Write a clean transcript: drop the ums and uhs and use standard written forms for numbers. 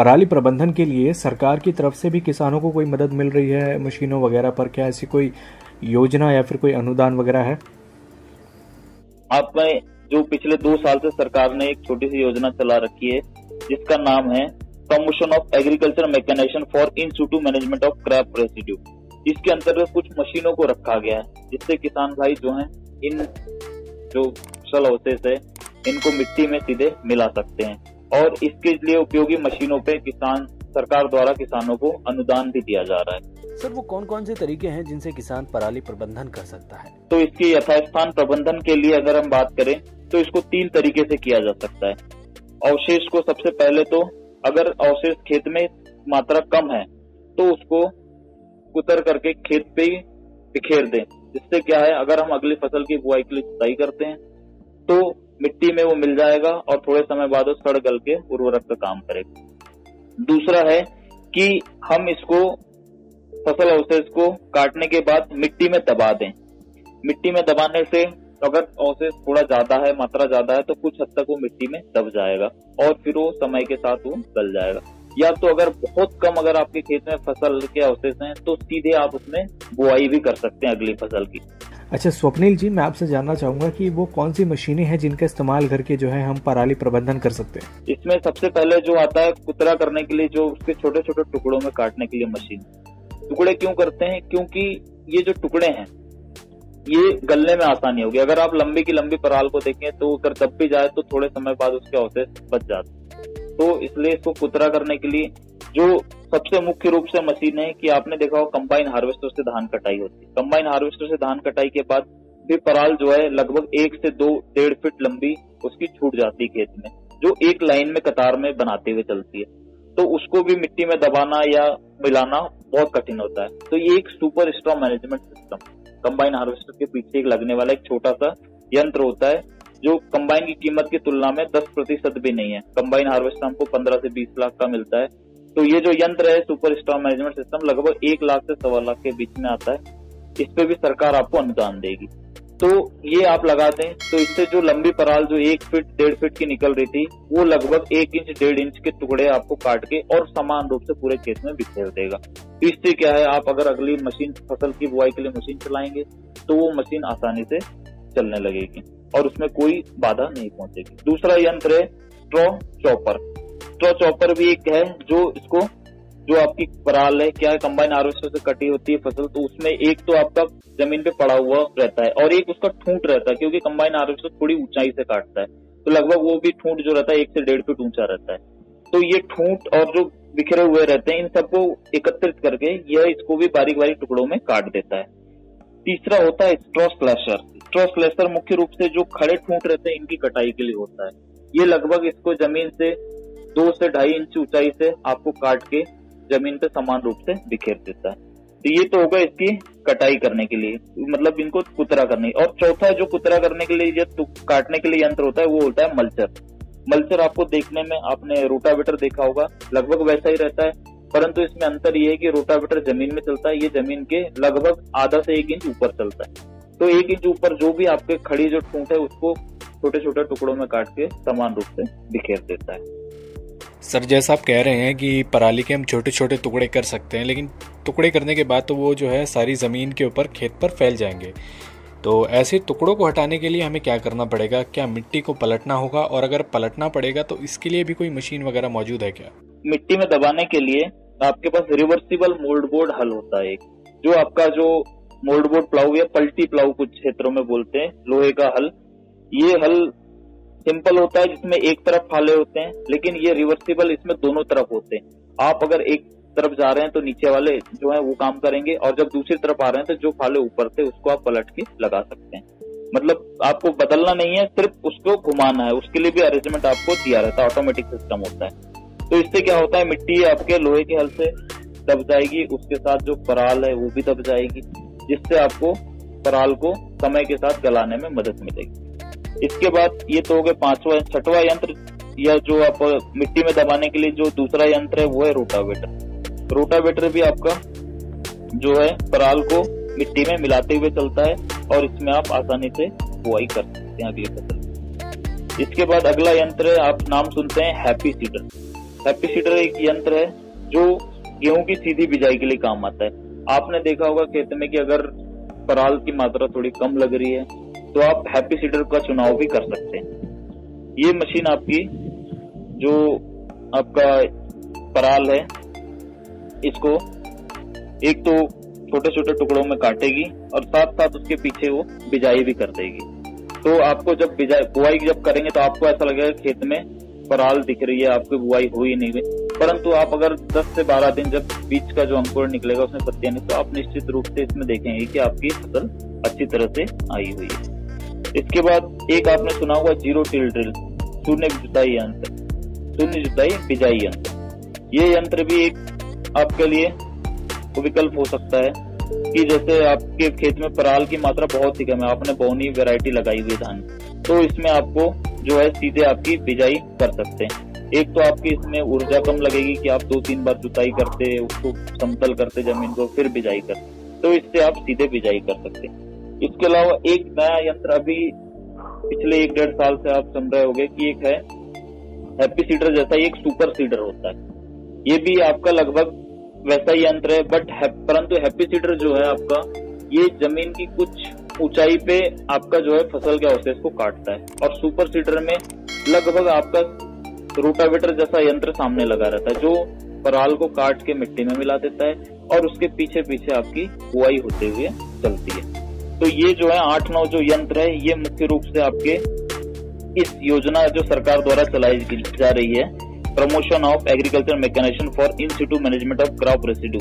पराली प्रबंधन के लिए सरकार की तरफ से भी किसानों को कोई मदद मिल रही है मशीनों वगैरह पर? क्या ऐसी कोई योजना या फिर कोई अनुदान वगैरह है? आपने जो पिछले 2 साल से सरकार ने एक छोटी सी योजना चला रखी है जिसका नाम है promotion of agriculture mechanisation for in situ management of crop residue. इसके अंतर्गत कुछ मशीनों को रखा गया है जिससे किसान भाई जो हैं इन जो फसल अवशेष है इनको मिट्टी में सीधे मिला सकते हैं और इसके लिए उपयोगी मशीनों पे सरकार द्वारा किसानों को अनुदान भी दिया जा रहा है। सर, वो कौन कौन से तरीके हैं जिनसे किसान पराली प्रबंधन कर सकता है? तो इसके यथास्थान प्रबंधन के लिए अगर हम बात करें तो इसको 3 तरीके से किया जा सकता है। अवशेष को सबसे पहले तो अगर अवशेष खेत में मात्रा कम है तो उसको कुतर करके खेत पे ही बिखेर दें, जिससे क्या है अगर हम अगली फसल की बुआई के लिए जुताई करते हैं तो मिट्टी में वो मिल जाएगा और थोड़े समय बाद वो सड़ गल के उर्वरक का काम करेगा। दूसरा है कि हम इसको फसल अवशेष को काटने के बाद मिट्टी में दबा दें। मिट्टी में दबाने से अगर अवशेष थोड़ा ज्यादा है, मात्रा ज्यादा है, तो कुछ हद तक वो मिट्टी में दब जाएगा और फिर वो समय के साथ वो गल जाएगा। या तो अगर बहुत कम अगर आपके खेत में फसल के अवशेष हैं तो सीधे आप उसमें बुआई भी कर सकते हैं अगली फसल की। अच्छा स्वप्निल जी, मैं आपसे जानना चाहूंगा कि वो कौन सी मशीनें हैं जिनका इस्तेमाल करके जो है हम पराली प्रबंधन कर सकते हैं? इसमें सबसे पहले जो आता है कुतरा करने के लिए, जो उसके छोटे छोटे टुकड़ों में काटने के लिए मशीन। टुकड़े क्यों करते हैं? क्योंकि ये जो टुकड़े हैं ये गलने में आसानी होगी। अगर आप लंबी की लंबी पराल को देखें तो अगर दब भी जाए तो थोड़े समय बाद उसके अवशेष बच जाते हैं। तो इसलिए इसको कुतरा करने के लिए जो सबसे मुख्य रूप से मशीन है कि आपने देखा हो कंबाइन हार्वेस्टर से धान कटाई होती है। कंबाइन हार्वेस्टर से धान कटाई के बाद फिर पराल जो है लगभग 1 से 2-1.5 फीट लंबी उसकी छूट जाती है खेत में, जो एक लाइन में कतार में बनाते हुए चलती है। तो उसको भी मिट्टी में दबाना या मिलाना बहुत कठिन होता है। तो ये एक super straw management system, combine harvester के पीछे एक लगने वाला एक छोटा सा यंत्र होता है जो कंबाइन की कीमत की तुलना में 10% भी नहीं है। कंबाइन हार्वेस्टर हमको 15 से 20 लाख का मिलता है। तो ये जो यंत्र है सुपर स्ट्रॉ मैनेजमेंट सिस्टम लगभग 1 लाख से 1.25 लाख के बीच में आता है। इस पे भी सरकार आपको अनुदान देगी। तो ये आप लगा दें तो इससे जो लंबी पराल जो 1 फीट 1.5 फीट की निकल रही थी वो लगभग 1 इंच 1.5 इंच के टुकड़े आपको काट के और समान रूप से पूरे खेत में बिखेर देगा। तो इससे क्या है, आप अगर अगली मशीन फसल की बुआई के लिए मशीन चलाएंगे तो वो मशीन आसानी से चलने लगेगी और उसमें कोई बाधा नहीं पहुंचेगी। दूसरा यंत्र है स्ट्रॉ चॉपर। स्ट्रॉ चॉपर भी एक है जो आपकी पराल है क्या है कंबाइन हार्वेस्टर से कटी होती है फसल, तो उसमें एक तो आपका जमीन पे पड़ा हुआ रहता है और एक उसका ठूंठ रहता है, क्योंकि कंबाइन हार्वेस्टर थोड़ी ऊंचाई से काटता है तो लगभग वो भी ठूंठ जो रहता है 1 से 1.5 फीट ऊंचा रहता है। तो ये ठूंठ और जो बिखरे हुए रहते हैं इन सबको एकत्रित करके यह इसको भी बारीक बारीक टुकड़ों में काट देता है। तीसरा होता है स्ट्रॉ स्लैशर। स्ट्रॉ स्लैशर मुख्य रूप से जो खड़े ठूंठ रहते हैं इनकी कटाई के लिए होता है। ये लगभग इसको जमीन से 2 से 2.5 इंच ऊंचाई से आपको काट के जमीन पे समान रूप से बिखेर देता है। तो ये तो होगा इसकी कटाई करने के लिए, मतलब इनको कुतरा करने। और चौथा जो कुतरा करने के लिए काटने के लिए यंत्र होता है वो होता है मल्चर। मल्चर आपको देखने में आपने रोटावेटर देखा होगा, लगभग वैसा ही रहता है, परंतु इसमें अंतर ये है कि रोटावेटर जमीन में चलता है, ये जमीन के लगभग आधा से 1 इंच ऊपर चलता है। तो 1 इंच ऊपर जो भी आपके खड़ी जो ठूंठ है उसको छोटे छोटे टुकड़ों में काट के समान रूप से बिखेर देता है। सर, जैसा आप कह रहे हैं कि पराली के हम छोटे छोटे टुकड़े कर सकते हैं, लेकिन टुकड़े करने के बाद तो वो जो है सारी ज़मीन के ऊपर खेत पर फैल जाएंगे। तो ऐसे टुकड़ों को हटाने के लिए हमें क्या करना पड़ेगा? क्या मिट्टी को पलटना होगा? और अगर पलटना पड़ेगा तो इसके लिए भी कोई मशीन वगैरह मौजूद है क्या? मिट्टी में दबाने के लिए आपके पास रिवर्सिबल मोल्डबोर्ड हल होता है, जो आपका जो मोल्डबोर्ड प्लाऊ या पलटी प्लाऊ कुछ क्षेत्रों में बोलते हैं, लोहे का हल। ये हल सिंपल होता है जिसमें एक तरफ फाले होते हैं, लेकिन ये रिवर्सिबल इसमें दोनों तरफ होते हैं। आप अगर एक तरफ जा रहे हैं तो नीचे वाले जो है वो काम करेंगे और जब दूसरी तरफ आ रहे हैं तो जो फाले ऊपर थे उसको आप पलट के लगा सकते हैं। मतलब आपको बदलना नहीं है, सिर्फ उसको घुमाना है। उसके लिए भी अरेंजमेंट आपको दिया रहता है, ऑटोमेटिक सिस्टम होता है। तो इससे क्या होता है, मिट्टी आपके लोहे के हल से दब जाएगी, उसके साथ जो पराल है वो भी दब जाएगी, जिससे आपको पराल को समय के साथ गलाने में मदद मिलेगी। इसके बाद ये तो हो गए 5वां। 6वां यंत्र या जो आप मिट्टी में दबाने के लिए जो दूसरा यंत्र है वो है रोटावेटर। रोटावेटर भी आपका जो है पराल को मिट्टी में मिलाते हुए चलता है और इसमें आप आसानी से बुआई कर सकते हैं अगली फसल। इसके बाद अगला यंत्र है, आप नाम सुनते हैं हैप्पी सीडर। हैप्पी सीडर एक यंत्र है जो गेहूं की सीधी बिजाई के लिए काम आता है। आपने देखा होगा खेत में कि अगर पराल की मात्रा थोड़ी कम लग रही है तो आप हैप्पी सीडर का चुनाव भी कर सकते हैं। ये मशीन आपकी जो आपका पराल है इसको एक तो छोटे छोटे टुकड़ों में काटेगी और साथ साथ उसके पीछे वो बिजाई भी कर देगी। तो आपको जब बुआई जब करेंगे तो आपको ऐसा लगेगा खेत में पराल दिख रही है, आपकी बुआई हुई नहीं हुई, परंतु आप अगर 10 से 12 दिन जब बीज का जो अंकुर निकलेगा उसमें पत्तियां नहीं, तो आप निश्चित रूप से इसमें देखेंगे कि आपकी फसल अच्छी तरह से आई हुई है। इसके बाद एक आपने सुना होगा जीरो टिल ड्रिल, शून्य जुताई यंत्र, शून्य जुताई बिजाई यंत्र। ये यंत्र भी एक आपके लिए विकल्प हो सकता है कि जैसे आपके खेत में पराल की मात्रा बहुत ही कम है, आपने बोनी वैरायटी लगाई हुई धान, तो इसमें आपको जो है सीधे आपकी बिजाई कर सकते हैं। एक तो आपकी इसमें ऊर्जा कम लगेगी कि आप 2-3 बार जुताई करते, उसको समतल करते जमीन को, फिर बिजाई करते, तो इससे आप सीधे बिजाई कर सकते हैं। इसके अलावा एक नया यंत्र अभी पिछले 1-1.5 साल से आप समझ रहे होंगे कि एक है हैप्पी सीडर जैसा ही एक सुपर सीडर होता है। ये भी आपका लगभग वैसा ही यंत्र है, परंतु हैप्पी सीडर जो है आपका ये जमीन की कुछ ऊंचाई पे आपका जो है फसल के अवशेष को काटता है, और सुपर सीडर में लगभग आपका रोटावेटर जैसा यंत्र सामने लगा रहता है जो पराल को काट के मिट्टी में मिला देता है और उसके पीछे पीछे आपकी बुआई होते हुए चलती है। तो ये जो है 8-9 जो यंत्र है ये मुख्य रूप से आपके इस योजना जो सरकार द्वारा चलाई जा रही है, promotion of agriculture mechanisation for in situ management of crop residue,